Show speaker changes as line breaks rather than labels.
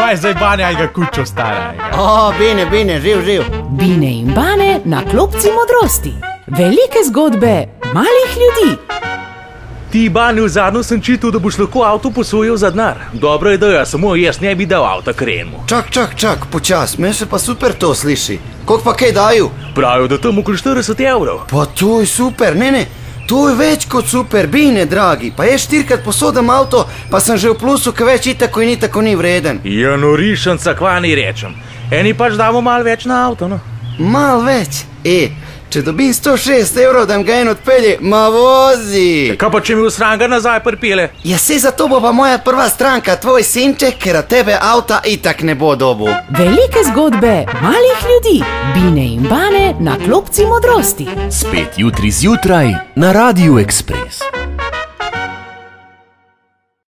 Daj zdaj Bane, ajga kučo stara.
Bene, živ.
Bine in Bane na klopci modrosti. Velike zgodbe malih ljudi.
Ti, Bane, v zadnjo sem čital, da boš lahko avto posojil za denar. Dobro je, da ja, samo jaz ne bi dal avta Krenu.
Čak, počas, meni se pa super to sliši. Koliko pa kaj daju?
Pravijo, da tam okoli 40 evrov.
Pa to je super, ne, to je več kot super, Bine, dragi. Pa jaz 4-krat posodam avto, pa sem že v plusu, ka več itako in itako ni vreden.
Ja, norišanca, kvani rečem. Eni pač damo malo več na avto, no.
Malo več? Če dobim 106 evrov, da ga en odpelje, ma vozi.
Kaj pa če mi v sranga nazaj pripele?
Ja, sej zato bo pa moja prva stranka, tvoj sinček, ker od tebe avta itak ne bo dobil.
Velike zgodbe malih ljudi. Bine in Bane na klopci modrosti.
Spet jutri zjutraj na Radiu Ekspres.